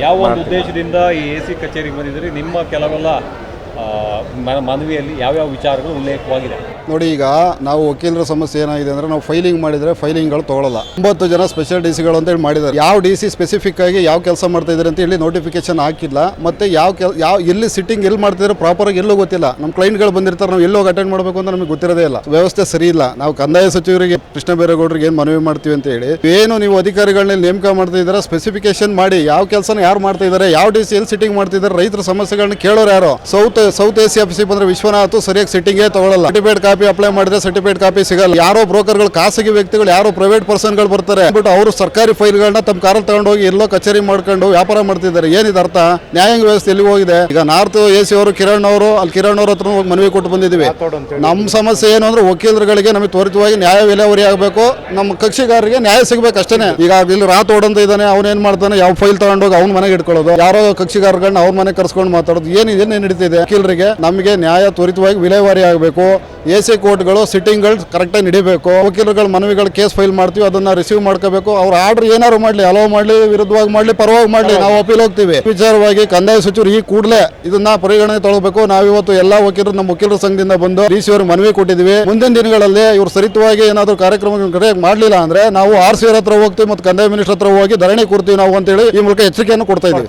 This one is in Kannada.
ಯಾವ ಒಂದು ಉದ್ದೇಶದಿಂದ ಈ ಎಸಿ ಕಚೇರಿಗೆ ಬಂದಿದ್ರಿ? ನಿಮ್ಮ ಕೆಲವೆಲ್ಲ ಮನವಿಯಲ್ಲಿ ಯಾವ್ಯಾವ ವಿಚಾರಗಳು ಉಲ್ಲೇಖವಾಗಿದೆ? ನೋಡಿ, ಈಗ ನಾವು ವಕೀಲರ ಸಮಸ್ಯೆ ಏನಾಗಿದೆ ಅಂದರೆ ನಾವು ಫೈಲಿಂಗ್ ಮಾಡಿದರೆ ಫೈಲಿಂಗ್ಗಳು ತೊಗೊಳ್ಳಲ್ಲ. 9 ಜನ ಸ್ಪೆಷಲ್ ಡಿ ಸಿಗಳು ಅಂತೇಳಿ ಮಾಡಿದ್ದಾರೆ. ಯಾವ ಡಿ ಸಿ ಸ್ಪೆಸಿಫಿಕ್ ಆಗಿ ಯಾವ ಕೆಲಸ ಮಾಡ್ತಾ ಇದ್ದಾರೆ ಅಂತ ಹೇಳಿ ನೋಟಿಫಿಕೇಶನ್ ಹಾಕಿಲ್ಲ. ಮತ್ತು ಯಾವ ಎಲ್ಲಿ ಸಿಟ್ಟಿಂಗ್ ಎಲ್ಲಿ ಮಾಡ್ತಿದ್ದಾರೆ ಪ್ರಾಪರಾಗಿ ಎಲ್ಲೂ ಗೊತ್ತಿಲ್ಲ. ನಮ್ಮ ಕ್ಲೈಂಟ್ಗಳು ಬಂದಿರ್ತಾರೆ, ನಾವು ಎಲ್ಲೋಗಿ ಅಟೆಂಡ್ ಮಾಡಬೇಕು ಅಂತ ನಮಗೆ ಗೊತ್ತಿರೋದೇ ಇಲ್ಲ. ವ್ಯವಸ್ಥೆ ಸರಿ ಇಲ್ಲ. ನಾವು ಕಂದಾಯ ಸಚಿವರಿಗೆ ಕೃಷ್ಣ ಬೈರೇಗೌಡರಿಗೆ ಏನು ಮನವಿ ಮಾಡ್ತೀವಿ ಅಂತ ಹೇಳಿ, ಏನು ನೀವು ಅಧಿಕಾರಿಗಳನ್ನ ನೇಮಕ ಮಾಡ್ತಾ ಇದ್ದಾರೆ ಸ್ಪೆಸಿಫಿಕೇಶನ್ ಮಾಡಿ ಯಾವ ಕೆಲಸನ ಯಾರು ಮಾಡ್ತಾ ಇದ್ದಾರೆ, ಯಾವ ಡಿ ಸಿ ಎಲ್ಲಿ ಸಿಟ್ಟಿಂಗ್ ಮಾಡ್ತಿದ್ದಾರೆ, ರೈತರ ಸಮಸ್ಯೆಗಳನ್ನ ಕೇಳೋರು ಯಾರು? ಸೌತ್ ಎಸಿ ಆಫೀಸಿಗೆ ಬಂದ್ರೆ ವಿಶ್ವನಾಥ್ ಸರಿಯಾಗಿ ಸಿಟ್ಟಿಂಗೇ ತಗೊಳ್ಳಲ್ಲ. ಸರ್ಟಿಫಿಕೇಟ್ ಕಾಪಿ ಅಪ್ಲೈ ಮಾಡಿದ್ರೆ ಸರ್ಟಿಫಿಕೇಟ್ ಕಾಪಿ ಸಿಗಲ್ಲ. ಯಾರೋ ಬ್ರೋಕರ್ಗಳು, ಖಾಸಗಿ ವ್ಯಕ್ತಿಗಳು, ಯಾರೋ ಪ್ರೈವೇಟ್ ಪರ್ಸನ್ಗಳು ಬರ್ತಾರೆ ಬಟ್ ಅವರು ಸರ್ಕಾರಿ ಫೈಲ್ಗಳನ್ನ ತಮ್ಮ ಕಾರಲ್ಲಿ ತಗೊಂಡೋಗಿ ಎಲ್ಲೋ ಕಚೇರಿ ಮಾಡ್ಕೊಂಡು ವ್ಯಾಪಾರ ಮಾಡ್ತಿದ್ದಾರೆ. ಏನಿದೆ ಅರ್ಥ? ನ್ಯಾಯಾಂಗ ವ್ಯವಸ್ಥೆ ಎಲ್ಲಿ ಹೋಗಿದೆ? ಈಗ ನಾರ್ತ್ ಎಸಿ ಅವರು ಕಿರಣ್ ಅವರು ಹತ್ರ ಹೋಗಿ ಮನವಿ ಕೊಟ್ಟು ಬಂದಿದ್ದೀವಿ. ನಮ್ಮ ಸಮಸ್ಯೆ ಏನು ಅಂದ್ರೆ ವಕೀಲರುಗಳಿಗೆ ನಮಗೆ ತ್ವರಿತವಾಗಿ ನ್ಯಾಯ ವಿಲೇವಾರಿ ಆಗಬೇಕು, ನಮ್ಮ ಕಕ್ಷಿಗಾರರಿಗೆ ನ್ಯಾಯ ಸಿಗಬೇಕು ಅಷ್ಟೇ. ಈಗ ಇಲ್ಲಿ ರಾತೋಡಂತ ಇದ್ದಾನೆ, ಅವನೇನ್ ಮಾಡ್ತಾನೆ, ಯಾವ ಫೈಲ್ ತಗೊಂಡೋಗಿ ಅವ್ನ ಮನೆಗೆ ಇಟ್ಕೊಳ್ಳೋದು, ಯಾರೋ ಕಕ್ಷಿಗಾರಗಳನ್ನ ಅವ್ರ ಮನೆ ಕರ್ಸ್ಕೊಂಡು ಮಾತಾಡೋದು, ಏನೇನು ನಡೀತಿದೆ? ವಕೀಲರಿಗೆ ನಮಗೆ ನ್ಯಾಯ ತ್ವರಿತವಾಗಿ ವಿಲೇವಾರಿ ಆಗಬೇಕು. ಎಸಿ ಕೋರ್ಟ್ಗಳು ಸಿಟ್ಟಿಂಗ್ಗಳು ಕರೆಕ್ಟಾಗಿ ನಡಿಬೇಕು. ವಕೀಲರುಗಳ ಮನವಿಗಳು ಕೇಸ್ ಫೈಲ್ ಮಾಡ್ತೀವಿ, ಅದನ್ನ ರಿಸೀವ್ ಮಾಡ್ಕೋಬೇಕು. ಅವ್ರ ಆರ್ಡರ್ ಏನಾದ್ರು ಮಾಡಲಿ, ಅಲೋ ಮಾಡಲಿ, ವಿರುದ್ಧವಾಗಿ ಮಾಡಲಿ, ಪರವಾಗಿ ಮಾಡಲಿ, ನಾವು ಅಪೀಲ್ ಹೋಗ್ತೀವಿ. ವಿಚಾರವಾಗಿ ಕಂದಾಯ ಸಚಿವರು ಈ ಕೂಡಲೇ ಇದನ್ನ ಪರಿಗಣನೆ ತಗೊಳ್ಬೇಕು. ನಾವಿವತ್ತು ಎಲ್ಲಾ ವಕೀಲರು ನಮ್ಮ ವಕೀಲರ ಸಂಘದಿಂದ ಬಂದು ಡಿ ಸಿ ಅವರಿಗೆ ಮನವಿ ಕೊಟ್ಟಿದ್ದೀವಿ. ಮುಂದಿನ ದಿನಗಳಲ್ಲಿ ಇವರು ಸರಿತವಾಗಿ ಏನಾದರೂ ಕಾರ್ಯಕ್ರಮ ಮಾಡಲಿಲ್ಲ ಅಂದ್ರೆ ನಾವು RC ಹತ್ರ ಹೋಗ್ತೀವಿ ಮತ್ತು ಕಂದಾಯ ಮಿನಿಸ್ಟರ್ ಹತ್ರ ಹೋಗಿ ಧರಣಿ ಕೊಡ್ತೀವಿ ನಾವು ಅಂತೇಳಿ ಈ ಮೂಲಕ ಎಚ್ಚರಿಕೆಯನ್ನು ಕೊಡ್ತಾ ಇದ್ದೀವಿ.